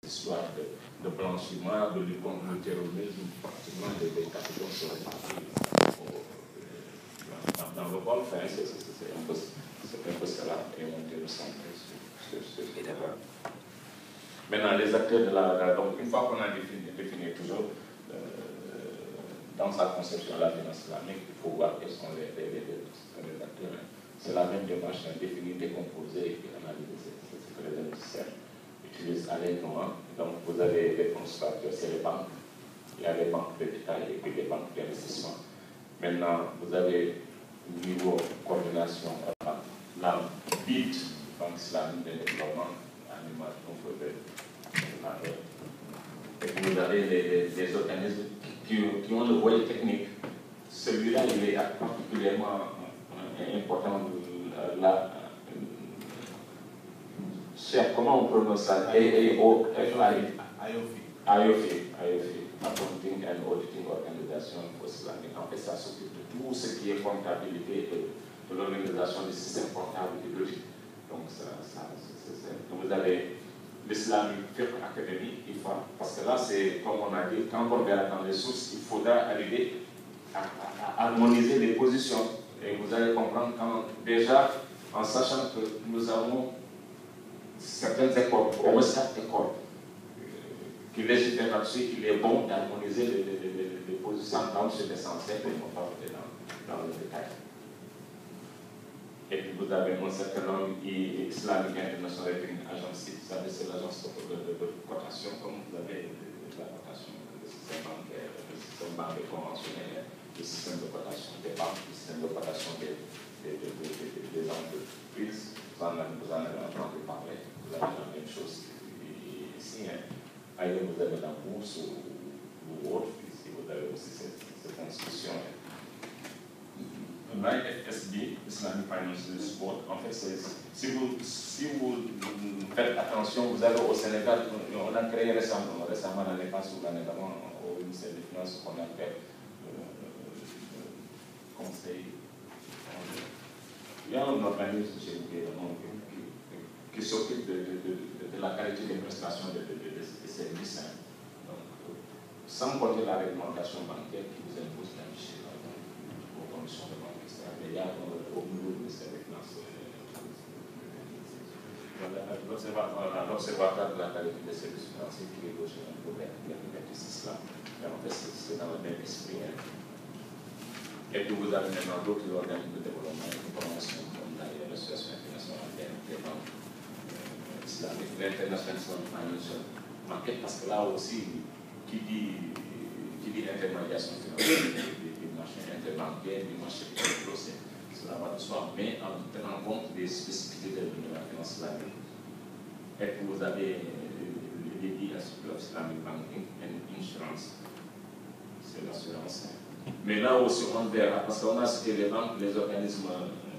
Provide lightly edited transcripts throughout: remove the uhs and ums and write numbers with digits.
l'histoire de blanchiment, de lutte contre le terrorisme, pratiquement des capitaux sont répartis dans le Golfe. C'est un peu cela, et on était recentré sur ce débat. Maintenant, les acteurs de la... Donc, une fois qu'on a défini toujours dans sa conception la finance islamique, il faut voir quels sont les acteurs. C'est la même démarche, définir, décomposer et puis analyser. C'est très nécessaire. Utilise allègrement. Donc, vous avez les principaux, c'est les banques. Il y a les banques de détail et puis les banques d'investissement. Maintenant, vous avez niveau coordination, la BID, Banque islamique de développement, animation pour et puis vous avez les organismes qui ont le volet technique. Celui-là, il est particulièrement important. Comment on prononce ça? IOFI, Accounting and Auditing Organisation for Islamic. En fait, ça s'occupe de tout ce qui est comptabilité de l'organisation du système comptable et logique. Donc, vous avez l'Islamic Fiqh Academy, IFA, parce que là, c'est comme on a dit, quand on regarde dans les sources, il faudra arriver à harmoniser les positions. Et vous allez comprendre quand, déjà, en sachant que nous avons certaines écoles, au moins 4 écoles, qui légifèrent là-dessus, qu'il est bon d'harmoniser les positions dans ce essentiel, et on va pas rentrer dans le détail. Et puis vous avez un certain nombre Islamic International Rating Agency, c'est l'agence de cotation, comme vous avez la cotation, le système bancaire conventionnel, le système de cotation des banques, le système de cotation des entreprises. Vous en avez entendu parler, vous avez la même chose ici. Ailleurs, vous avez la bourse ou autre, ici vous avez aussi cette institution. L'IFSB, Islamic Financial Support, en fait, si vous faites attention, vous avez au Sénégal, on a créé récemment l'année passée ou l'année d'avant, au ministère des Finances, qu'on appelle conseil. Il y a un organisme, j'ai oublié le nom, qui s'occupe de la qualité des prestations des services. Donc, sans compter la réglementation bancaire qui vous impose d'afficher vos conditions de banque. Mais il y a au niveau du ministère des Finances l'observatoire de la qualité des services financiers qui est gauche un peu cela. Mais en fait, c'est dans le même esprit. Et puis vous avez maintenant d'autres organismes de développement et de promotion, comme l'Association internationale des banques islamiques, l'International Financial Market, parce que là aussi, qui dit intermédiation financière, du marché interbancaire, du marché financier, cela va de soi, mais en tenant compte des spécificités de la finance islamique. Et puis vous avez l'IASP, Islamic Banking and Insurance, c'est l'assurance. Mais là aussi, on verra, parce qu'on a cité les banques, les organismes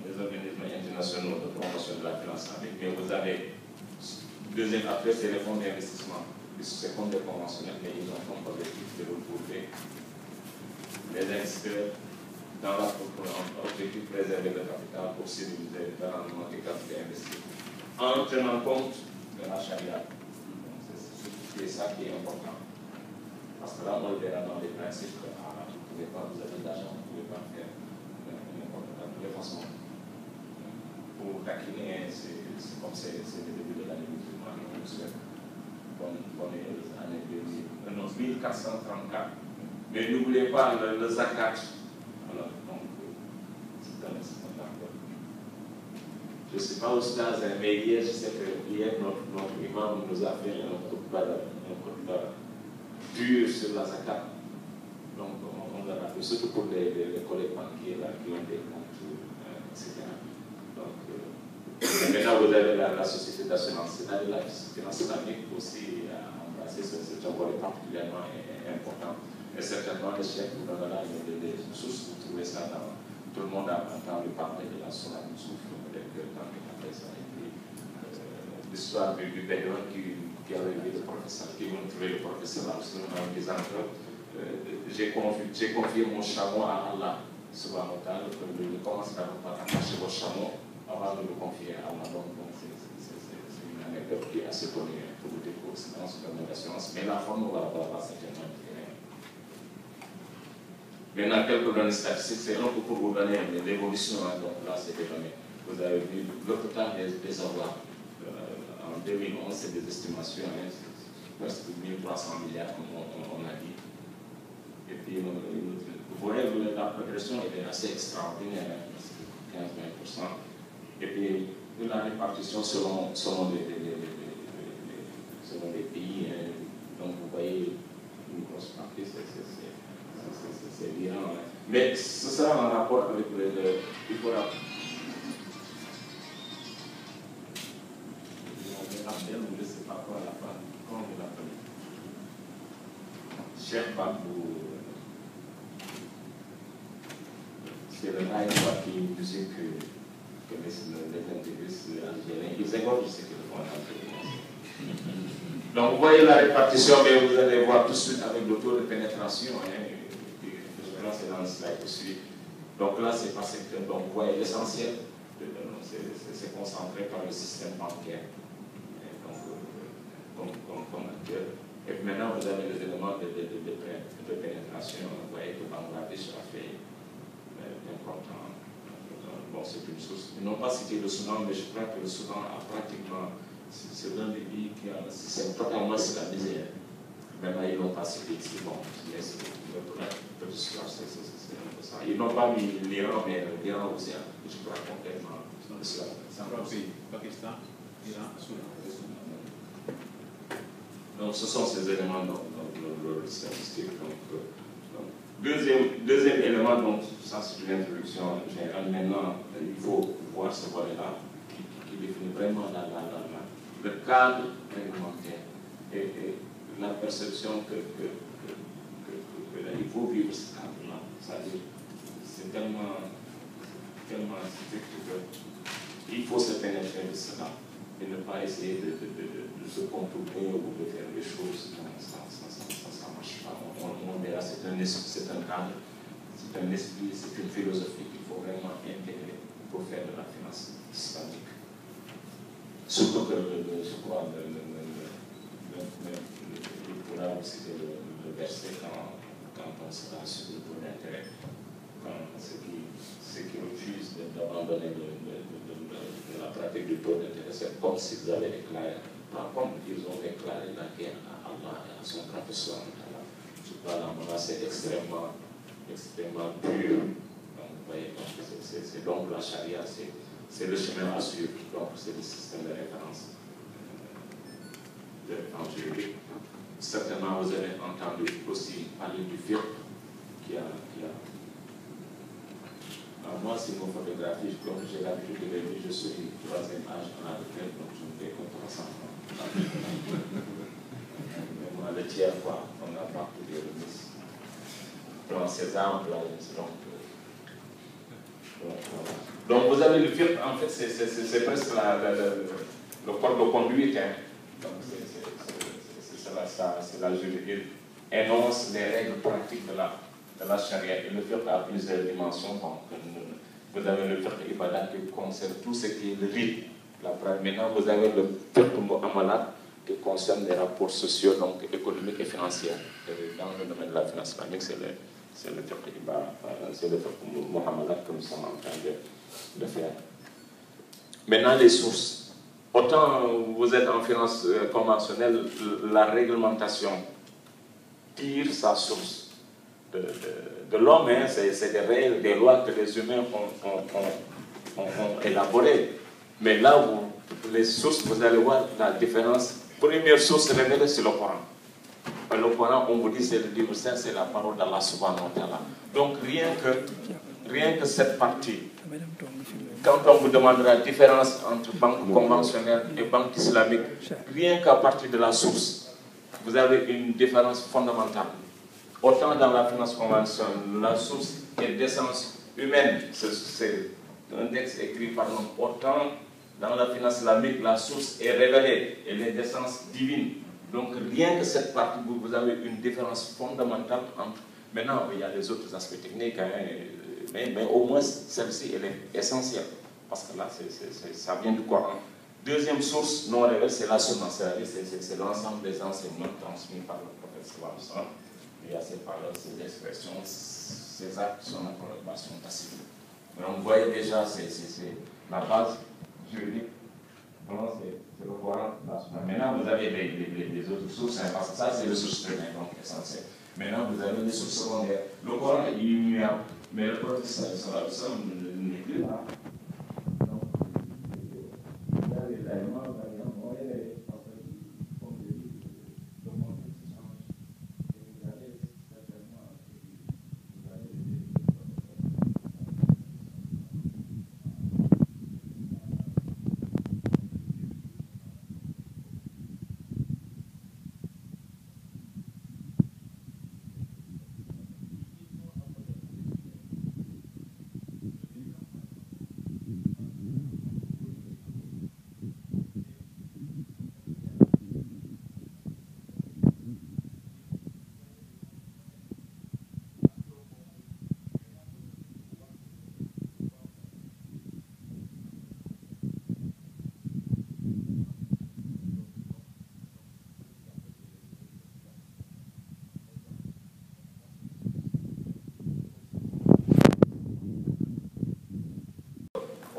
internationaux de promotion de la finance islamique, mais vous avez, deuxième après, c'est les fonds d'investissement. C'est fonds de conventionnels, mais ils ont comme objectif de regrouper les investisseurs dans l'objectif de préserver le capital pour civiliser le rendement des capitaux investis, en tenant compte de la charia. C'est ça qui est important. Parce que là, on le verra dans les principes. Vous avez de l'argent, vous ne pouvez pas faire n'importe quoi. De toute façon, pour taquiner, c'est comme c'est le début de l'année musulmane, on vous souhaite bonne année 1434. Mais n'oubliez pas le zakat. Alors, donc, c'est un accord. Je ne sais pas où c'est, mais hier, je sais que hier, notre imam nous a fait un coup de dur sur la zakat. Donc, on l'a rappelé, surtout pour les collègues banquiers là, qui ont des comptes, etc. Donc, maintenant, vous avez la société d'assurance, c'est-à-dire la finance islamique aussi à embrasser ce volet particulièrement important. Et certainement, les chefs vous donnera des sources, vous trouvez ça dans. Tout le monde a entendu parler de la Sourate Youssouf, peut-être que dans les cas ça, et puis l'histoire du Bédouin qui avait vu le professeur, qui vont trouver le professeur en disant que j'ai confié mon chameau à Allah, subhanahu wa ta'ala, je commence d'abord par attacher votre chameau avant de le confier à Allah. Donc c'est une anecdote qui est assez connue pour le décours, sinon c'est comme d'assurance, mais la forme va certainement différer. Maintenant, quelques données statistiques, c'est un peu pour vous donner l'évolution, hein, donc là c'est des données. Vous avez vu le total des avoirs. En 2011, c'est des estimations, hein, presque 1300 milliards, comme on a dit. Et puis, vous voyez, la progression est assez extraordinaire, hein, 15-20%. Et puis, la répartition selon les pays, hein, donc vous voyez une grosse partie, c'est l'Iran. Hein. Mais ce sera en rapport avec il faudra. Je ne sais pas quoi la fin, comment vous l'appelez. Cheikh Babou, c'est le rail qui disait que les intégristes algériens, ils égorgent ce qu'ils font en Algérie. Donc vous voyez la répartition, mais vous allez voir tout de suite avec le taux de pénétration. Hein, c'est dans le slide qui suit. Donc là, c'est pas secteur. Donc vous voyez l'essentiel, c'est concentré par le système bancaire. Comme actuel. Et puis maintenant, vous avez les éléments de pénétration. Vous voyez que Bangladesh a fait important. Bon, c'est une source. Ils n'ont pas cité le Soudan, mais je crois que le Soudan a pratiquement. C'est l'un des pays qui a. C'est totalement sur la misère. Maintenant, ils n'ont pas cité ici. Bon, mais c'est un peu ça. Ils n'ont pas mis l'Iran, mais l'Iran aussi, je crois complètement. C'est un pays. Pakistan, Iran, Soudan. Donc, ce sont ces éléments dans le statistique. Deuxième élément, donc, ça c'est une introduction générale. Maintenant, il faut voir ce volet-là qui définit vraiment le cadre réglementaire et la perception qu'il faut vivre ce cadre-là. C'est-à-dire, c'est tellement strict qu'il faut se pénétrer de cela et ne pas essayer de se contourner ou de faire des choses. Ça ne marche pas. On verra, c'est un cadre, c'est un esprit, c'est une philosophie qu'il faut vraiment intégrer pour faire de la finance islamique. Surtout que, je crois, il faudra aussi le verser quand on sera sur le taux d'intérêt, quand ceux qui refusent d'abandonner de la pratique du taux d'intérêt, c'est comme s'ils avaient déclaré, pas comme ils ont déclaré la guerre à Allah et à son professeur. Je crois que la menace est extrêmement dure. Donc, vous voyez, c'est donc la charia, c'est le chemin à suivre, donc c'est le système de référence juridique. Certainement, vous avez entendu aussi parler du fiqh qui a moi, c'est mon photographie, comme j'ai l'habitude de le dire, je suis troisième âge à la retraite, donc je ne fais que 300 ans. Mais moi, le tiers, quoi, on n'a pas tous les remises. Dans ces arbres-là, donc, vous avez le fiqh, en fait, c'est presque le code de conduite. Hein. Donc, c'est la juridique énonce les règles pratiques de la charia. Et le fiqh a plusieurs dimensions. Donc, vous avez le fiqh ibadat qui concerne tout ce qui est le rite. Maintenant, vous avez le fiqh mu'amalat qui concerne les rapports sociaux, donc économiques et financiers. Et dans le domaine de la finance islamique, c'est le fiqh mu'amalat que nous sommes en train de faire. Maintenant, les sources. Autant vous êtes en finance conventionnelle, la réglementation tire sa source de l'homme, hein, c'est des règles, des lois que les humains ont élaborées. Mais là, les sources, vous allez voir la différence. Première source révélée, c'est le Coran. Le Coran, on vous dit, c'est le livre saint, c'est la parole d'Allah subhanahu wa ta'ala. Donc, rien que cette partie, quand on vous demandera la différence entre banque conventionnelle et banque islamique, rien qu'à partir de la source, vous avez une différence fondamentale. Autant dans la finance conventionnelle, la source est d'essence humaine, c'est un texte écrit par l'homme. Autant dans la finance islamique, la source est révélée, elle est d'essence divine. Donc rien que cette partie, vous avez une différence fondamentale entre... Maintenant, il y a les autres aspects techniques, hein, mais au moins celle-ci, elle est essentielle. Parce que là, ça vient du Coran. Deuxième source non révélée, c'est l'assurance. C'est l'ensemble des enseignements transmis par le prophète sallallahu alayhi wa sallam. Il y a ces paroles, ces expressions, ces actes, son approbation tacite. Donc vous voyez déjà, c'est la base juridique. Vraiment, c'est le Coran. Maintenant, vous avez les autres sources, hein, parce que ça, c'est les sources premières, donc essentielles. Maintenant, vous avez les sources secondaires. Le Coran est immuable, mais le prophète sallallahu alayhi wa sallam n'est plus là. Donc, il y a les éléments,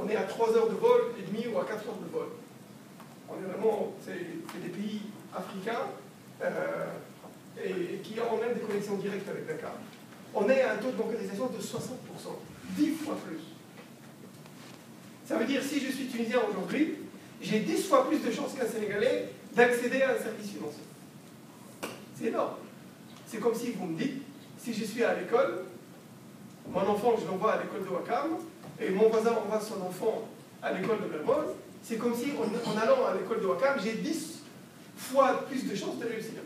on est à 3 heures de vol et demi ou à 4 heures de vol. On est vraiment, c'est des pays africains et qui ont même des connexions directes avec Dakar. On est à un taux de bancarisation de 60%, 10 fois plus. Ça veut dire, si je suis tunisien aujourd'hui, j'ai 10 fois plus de chances qu'un Sénégalais d'accéder à un service financier. C'est énorme. C'est comme si vous me dites, si je suis à l'école, mon enfant, je l'envoie à l'école de Ouakam, et mon voisin envoie son enfant à l'école de Mermoz, c'est comme si, en allant à l'école de Ouakam, j'ai 10 fois plus de chances de réussir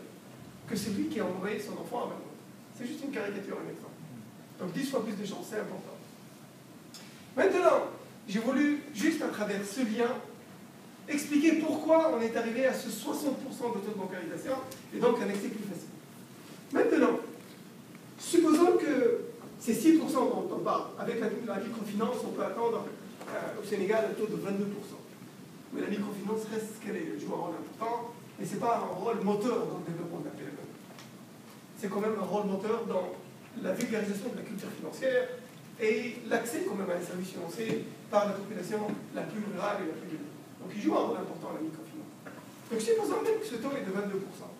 que celui qui a envoyé son enfant à Mermoz. C'est juste une caricature, un exemple. Donc 10 fois plus de chances, c'est important. Maintenant, j'ai voulu, juste à travers ce lien, expliquer pourquoi on est arrivé à ce 60% de taux de bancarisation, et donc un accès plus facile. Maintenant, supposons que ces 6% dont on parle, avec la microfinance, on peut attendre au Sénégal un taux de 22%. Mais la microfinance reste ce qu'elle est, elle joue un rôle important, mais ce n'est pas un rôle moteur dans le développement de la PME. C'est quand même un rôle moteur dans la vulgarisation de la culture financière et l'accès quand même à un service financier par la population la plus rurale et la plus dure. Donc il joue un rôle important, la microfinance. Donc supposons même que ce taux est de 22%.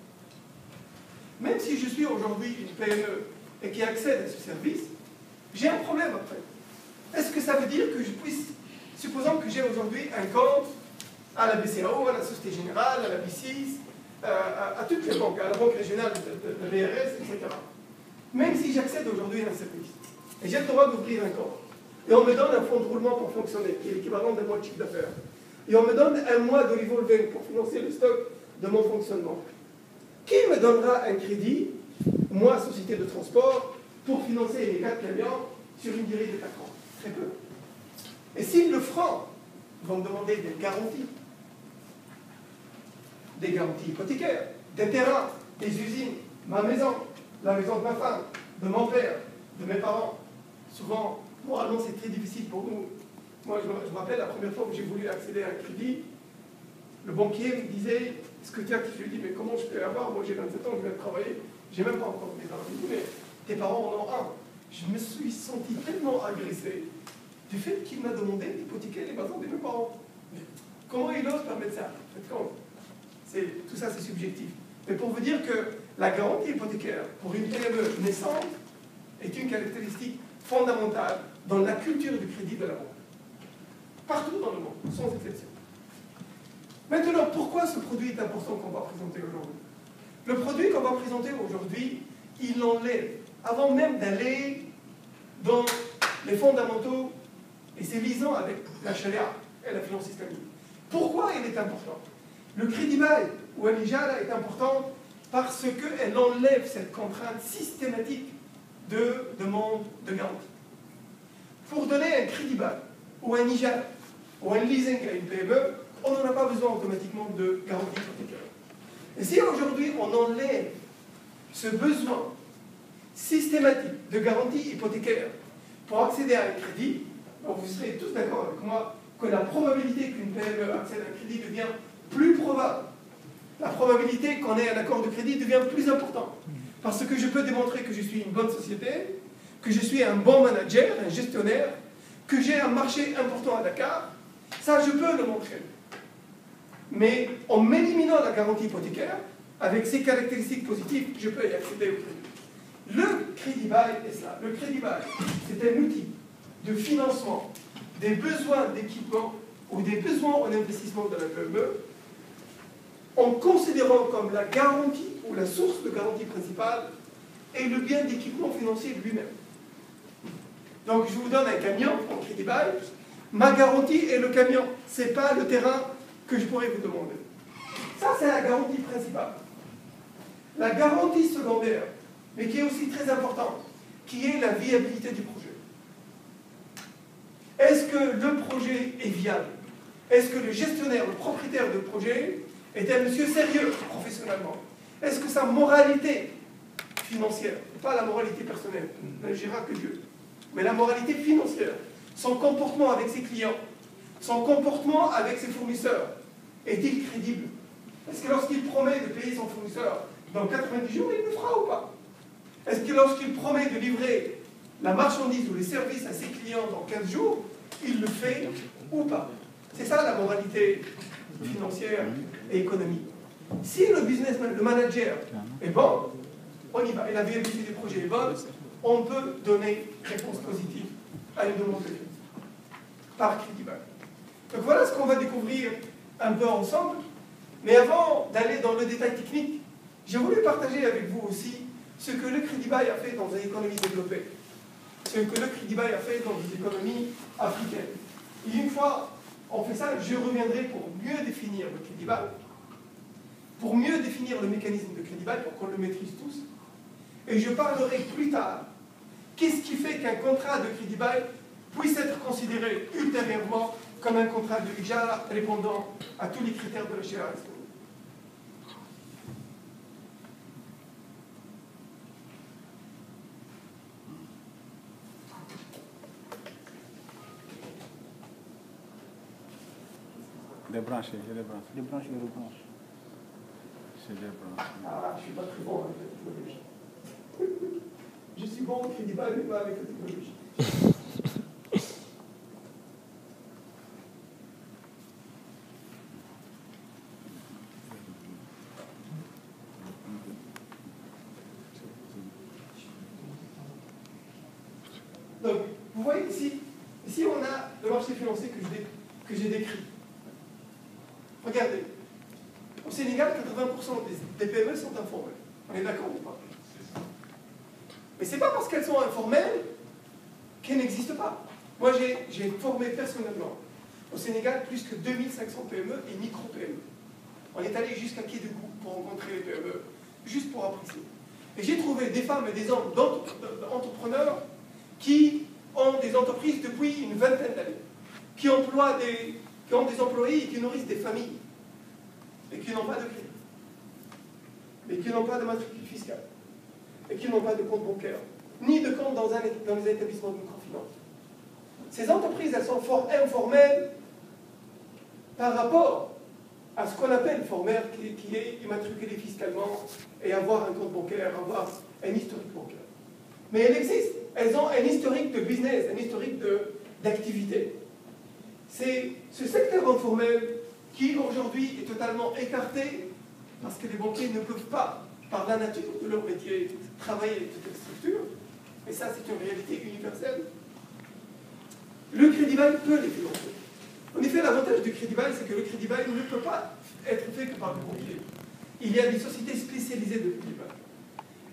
Même si je suis aujourd'hui une PME et qui accède à ce service, j'ai un problème après. Est-ce que ça veut dire que je puisse, supposons que j'ai aujourd'hui un compte à la BCAO, à la Société Générale, à la B6, à toutes les banques, à la Banque Régionale de l'ERS, etc. Même si j'accède aujourd'hui à un service, et j'ai le droit d'ouvrir un compte, et on me donne un fonds de roulement pour fonctionner, qui est l'équivalent d'un mois de chiffre d'affaires, et on me donne un mois de revolving pour financer le stock de mon fonctionnement, qui me donnera un crédit, moi, société de transport, pour financer les 4 camions sur une durée de 4 ans? Très peu. Et s'ils le feront, ils vont me demander des garanties hypothécaires, des terrains, des usines, ma maison, la maison de ma femme, de mon père, de mes parents. Souvent, moralement, c'est très difficile pour nous. Moi, je me rappelle la première fois où j'ai voulu accéder à un crédit, le banquier me disait, est-ce que tu as? Je lui ai dit, mais comment je peux avoir? Moi, j'ai 27 ans, je viens de travailler, j'ai même pas encore des parents. Mais tes parents en ont un. Je me suis senti tellement agressé du fait qu'il m'a demandé d'hypothéquer les maisons de mes parents. Comment il ose permettre ça? Faites compte. Tout ça, c'est subjectif. Mais pour vous dire que la garantie hypothécaire pour une PME naissante est une caractéristique fondamentale dans la culture du crédit de la banque. Partout dans le monde, sans exception. Maintenant, pourquoi ce produit est important qu'on va présenter aujourd'hui? Le produit qu'on va présenter aujourd'hui, il enlève, avant même d'aller dans les fondamentaux, et c'est liaisant avec la charia et la finance islamique. Pourquoi il est important? Le crédit bail ou un ijara est important parce qu'elle enlève cette contrainte systématique de demande de garantie. Pour donner un crédit bail ou un ijara ou un leasing à une PME, on n'en a pas besoin automatiquement de garantie hypothécaire. Et si aujourd'hui on enlève ce besoin systématique de garantie hypothécaire pour accéder à un crédit, vous serez tous d'accord avec moi que la probabilité qu'une PME accède à un crédit devient plus probable. La probabilité qu'on ait un accord de crédit devient plus importante. Parce que je peux démontrer que je suis une bonne société, que je suis un bon manager, un gestionnaire, que j'ai un marché important à Dakar. Ça, je peux le montrer. Mais en m'éliminant la garantie hypothécaire, avec ses caractéristiques positives, je peux y accéder au crédit. Le crédit bail est ça. Le crédit bail, c'est un outil de financement des besoins d'équipement ou des besoins en investissement de la PME, en considérant comme la garantie ou la source de garantie principale et le bien d'équipement financier lui-même. Donc je vous donne un camion en crédit bail, ma garantie est le camion, ce n'est pas le terrain que je pourrais vous demander. Ça, c'est la garantie principale. La garantie secondaire, mais qui est aussi très importante, qui est la viabilité du projet. Est-ce que le projet est viable? Est-ce que le gestionnaire, le propriétaire du projet est un monsieur sérieux professionnellement? Est-ce que sa moralité financière, pas la moralité personnelle, n'agira que Dieu, mais la moralité financière, son comportement avec ses clients, son comportement avec ses fournisseurs, est-il crédible? Est-ce que lorsqu'il promet de payer son fournisseur dans 90 jours, il le fera ou pas? Est-ce que lorsqu'il promet de livrer la marchandise ou les services à ses clients dans 15 jours, il le fait ou pas? C'est ça la moralité financière et économique. Si le businessman, le manager est bon, on y va. Et la viabilité du projet est bonne, on peut donner réponse positive à une demande de crédit par crédit bail. Donc voilà ce qu'on va découvrir un peu ensemble. Mais avant d'aller dans le détail technique, j'ai voulu partager avec vous aussi ce que le crédit bail a fait dans les économies développées, ce que le crédit bail a fait dans les économies africaines. Et une fois on fait ça, je reviendrai pour mieux définir le crédit bail, pour mieux définir le mécanisme de crédit bail, pour qu'on le maîtrise tous. Et je parlerai plus tard, qu'est-ce qui fait qu'un contrat de crédit bail puisse être considéré ultérieurement comme un contrat de Ijara répondant à tous les critères de la Sharia islamique. Débranche, je débranche. Débranche, je rebranche. Je débranche. Ah, je ne suis pas très bon avec la technologie. Je suis bon au crédit bail, mais pas avec la technologie. Donc, vous voyez ici on a le marché financier que j'ai décrit. Regardez, au Sénégal, 80% des PME sont informelles. On est d'accord ou pas? Mais ce n'est pas parce qu'elles sont informelles qu'elles n'existent pas. Moi, j'ai formé personnellement au Sénégal plus que 2500 PME et micro-PME. On est allé jusqu'à Kédougou pour rencontrer les PME, juste pour apprécier. Et j'ai trouvé des femmes et des hommes d'entrepreneurs qui ont des entreprises depuis une vingtaine d'années, qui ont des employés et qui nourrissent des familles, et qui n'ont pas de crédit, et qui n'ont pas de matricule fiscale, et qui n'ont pas de compte bancaire, ni de compte dans les établissements de microfinance. Ces entreprises, elles sont fort informelles par rapport à ce qu'on appelle formel, qui est immatriculé fiscalement et avoir un compte bancaire, avoir un historique bancaire. Mais elles existent, elles ont un historique de business, un historique d'activité. C'est ce secteur informel qui aujourd'hui est totalement écarté parce que les banquiers ne peuvent pas, par la nature de leur métier, travailler avec toute cette structure. Et ça, c'est une réalité universelle. Le crédit bail peut les financer. En effet, l'avantage du crédit bail, c'est que le crédit bail ne peut pas être fait que par le banquier. Il y a des sociétés spécialisées de crédit bail.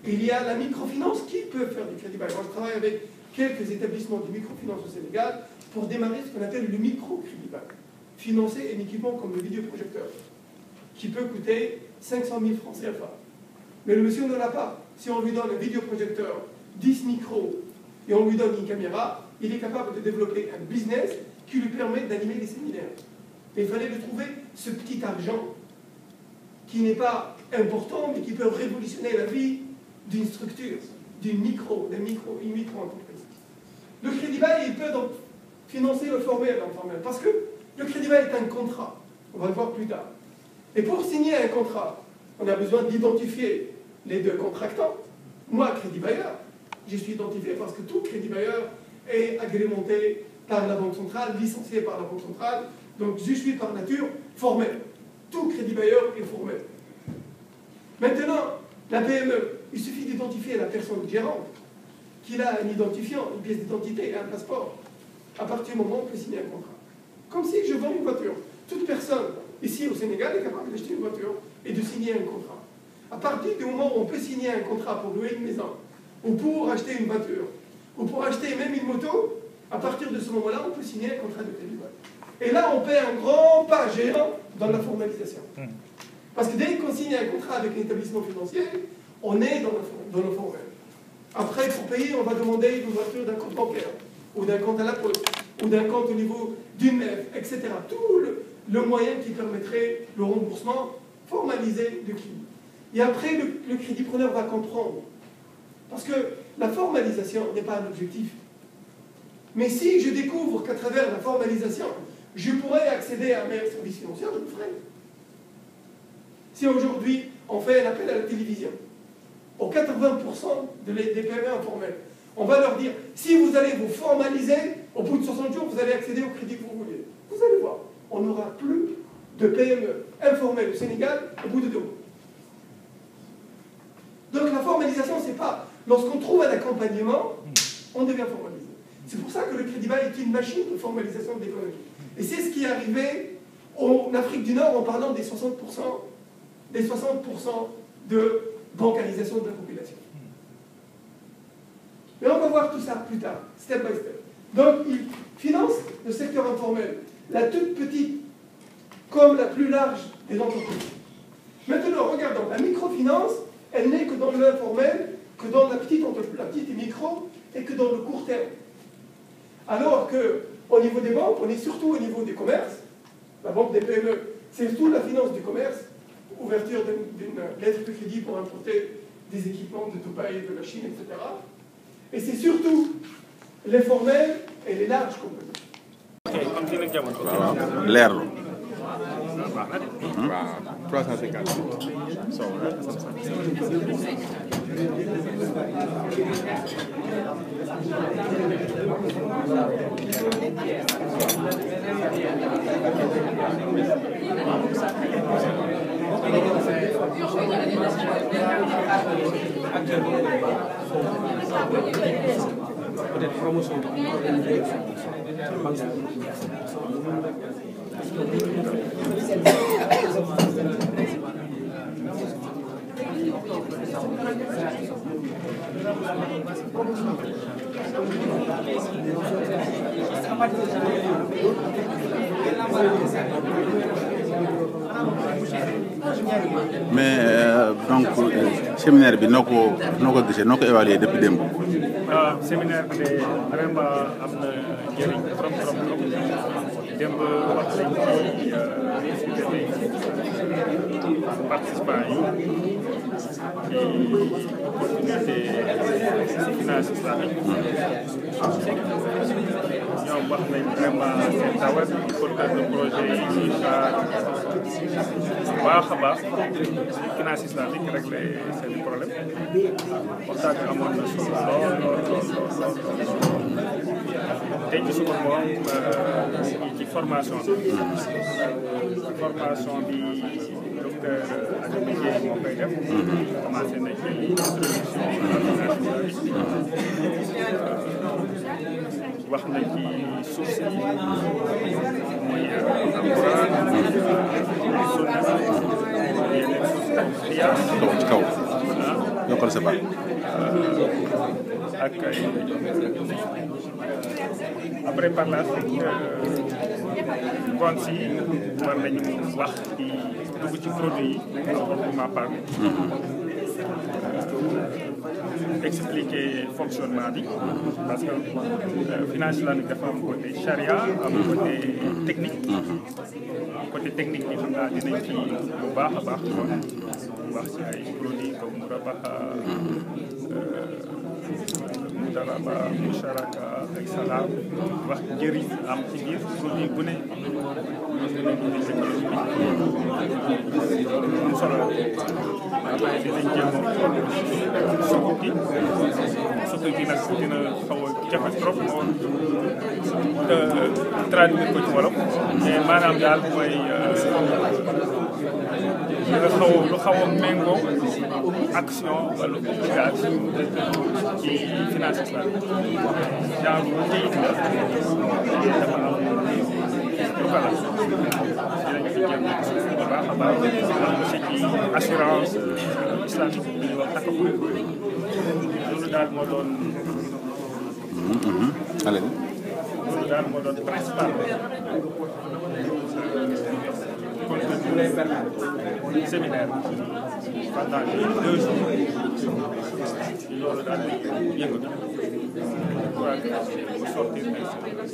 Il y a la microfinance qui peut faire du crédit bail. Moi, je travaille avec quelques établissements de microfinance au Sénégal pour démarrer ce qu'on appelle le micro-crédit bail. Financer un équipement comme le vidéoprojecteur, qui peut coûter 500 000 francs CFA. Mais le monsieur ne l'a pas. Si on lui donne un vidéoprojecteur, 10 micros, et on lui donne une caméra, il est capable de développer un business qui lui permet d'animer des séminaires. Mais il fallait lui trouver ce petit argent qui n'est pas important, mais qui peut révolutionner la vie d'une structure, une micro-entreprise. Le crédit bail, il peut donc financer le formel et l'informel. Parce que Le crédit bail est un contrat. On va le voir plus tard. Et pour signer un contrat, on a besoin d'identifier les deux contractants. Moi, crédit bailleur, je suis identifié parce que tout crédit bailleur est agrémenté par la Banque centrale, licencié par la Banque centrale. Donc, je suis par nature formel. Tout crédit bailleur est formel. Maintenant, la PME, il suffit d'identifier la personne gérante, qu'il a un identifiant, une pièce d'identité et un passeport. À partir du moment où on peut signer un contrat. Comme si je vends une voiture. Toute personne ici au Sénégal est capable d'acheter une voiture et de signer un contrat. À partir du moment où on peut signer un contrat pour louer une maison, ou pour acheter une voiture, ou pour acheter même une moto, à partir de ce moment-là, on peut signer un contrat de crédit bail. Et là, on fait un grand pas géant dans la formalisation. Parce que dès qu'on signe un contrat avec un établissement financier, on est dans le formel. Après, pour payer, on va demander une voiture d'un compte bancaire, ou d'un compte à la poste, ou d'un compte au niveau d'une MEF, etc. Tout le moyen qui permettrait le remboursement formalisé du crédit. Et après, le crédit preneur va comprendre. Parce que la formalisation n'est pas un objectif. Mais si je découvre qu'à travers la formalisation, je pourrais accéder à un meilleur service financier, je le ferai. Si aujourd'hui, on fait un appel à la télévision, aux 80% des PME informels, on va leur dire, si vous allez vous formaliser, au bout de 60 jours, vous allez accéder au crédit que vous voulez. Vous allez voir, on n'aura plus de PME informelles au Sénégal au bout de 2 mois. Donc la formalisation, c'est pas, lorsqu'on trouve un accompagnement, on devient formalisé. C'est pour ça que le crédit bail est une machine de formalisation de l'économie. Et c'est ce qui est arrivé en Afrique du Nord en parlant des 60% de bancarisation de la population. Mais on va voir tout ça plus tard, step by step. Donc, il finance le secteur informel, la toute petite comme la plus large des entreprises. Maintenant, regardons, la microfinance, elle n'est que dans l'informel, que dans la petite entreprise, la petite et micro, et que dans le court terme. Alors qu'au niveau des banques, on est surtout au niveau des commerces, la banque des PME, c'est surtout la finance du commerce, ouverture d'une lettre de crédit pour importer des équipements de Dubaï, de la Chine, etc. Et c'est surtout les formels et les larges compagnies. L'air. 350. Peut-être promotion. Mais donc séminaire bi noo ko gisee noo ko évalué depuis démb. Séminaire bi de vraiment am na njëriñ trop démb wax nañ ci participants yi ci opportunité finance islamique ñoom wax nañ vraiment seen tawat porteur de projet yi ñuy xaar baax a baax finance islamique réglé seen problème waxtaan bi amoon na solo lool tey ci suba moom ci formation bi docteur Adama Dieye moo koy def commencé na ci introduction wax na ci suuf si muy alquran sunna yeneen xiyaas ci kaw yokkal sa baat ak après par la suite ngoon si war nañu wax ci dugg ci produit yi proprement parlé expliquer fonctionnement bi parce que finance islamique dafa am côté charia am côté technique bi xam naa dinañ ci bu baax a baax wax ci ay produits comme murabaha mudaraba musharaka ay salaam wax njëriñ am ci biir produit bu ne am solo la waaye dinañ jéem a sukk gi nag dina xaw a jafe trop moo traduire ko ci wolof mais maanaam daal mooy lu xaw a méngoo action wala obligation ci finance islamique genre kayit la dafa am voilà dinañ ci jéem bu baax a baax aussi ci assurance islamique bi ñuy wax takku loolu daal moo doon loolu daal moo doon principal séminaire pendant 2 jours loolu daal di yëngatu bu sortir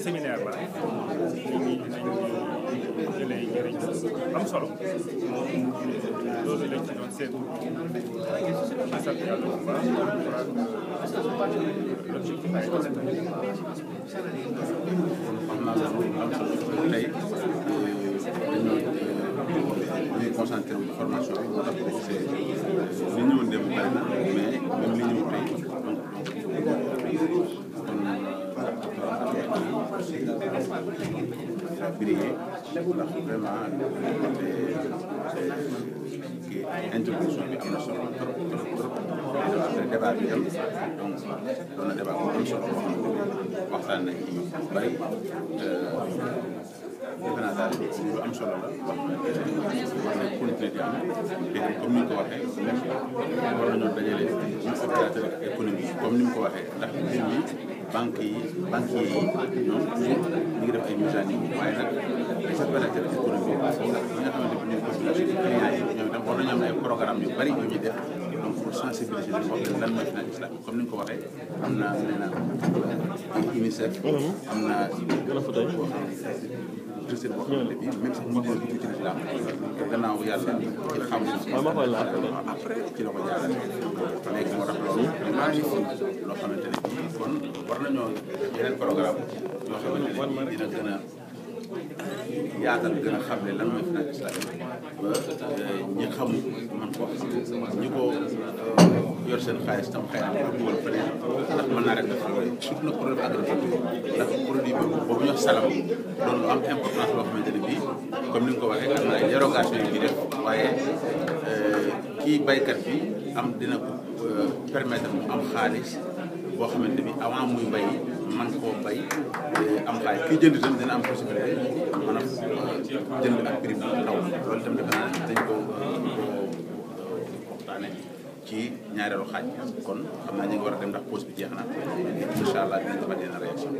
séminaire ba nit ñi dinañ jëlee njëriñ am solo loolu lañ ci doon seetlu di sant yàlla bu baax l'objectif a été ñuy concentré wu formation bi moo tax li ñëwoon dem bari na mais même li ñëw tey kon brillé ndax vraiment introduction bi am na solo trop trop trop après débat bi dem donc doon na débat bu am solo boo xam ne waxtaan nañ ci bari defe naa daal lu am solo la wax war nañ continuer di am te comme ni nga ko waxee war nañoo dajale ñu opérateur économique comme ni mu ko waxee ndax mbir mi banquiers yi ñoom toujours ñu ngi def ay mise à niveau waaye nag les opérateurs économiques ak ñi nga xamante ne ñooy population bi clients yi ñoom itam war nañu am ay programme yu bari yu ñuy def donc pour sensibiliser leen wax leen lan mooy finance islamique comme ni nga ko waxee am na nee na UNICEF am na recette boo xamante bi même sax ñu ngi ci l'islam gannaaw yàlla ci xam après ci la ko jaarale léegi moo tax loolu loo xamante ne bii kon war nañoo yeneen programme yoo xamante ne bii dina gën a yaatal gën a xam ne lan mooy finance islamique ba ñi xamul man koo xam ñi ko yor seen xaalis tam xëy na ko dugal feneen ndax mën naa rek def surtout nag problème agriculture ndax produit boobu ñu wax salam doon lu am importance loo xamante ne bii comme ni nga ko waxee am na ay dérogation yu def waaye kii baykat bi am dina ko permettre mu am xaalis boo xamante ni avant muy bay man koo bay am xaalis kii jënd itam dina am possibilité mën a jënd ak prix bu ndaw loolu itam defe naa dañ ko waxtaane ci ñaareelu xaaj kon xam naa ñu ngi war a dem ndax pause bi jeex na incha allah dinañ defaat yenn réaction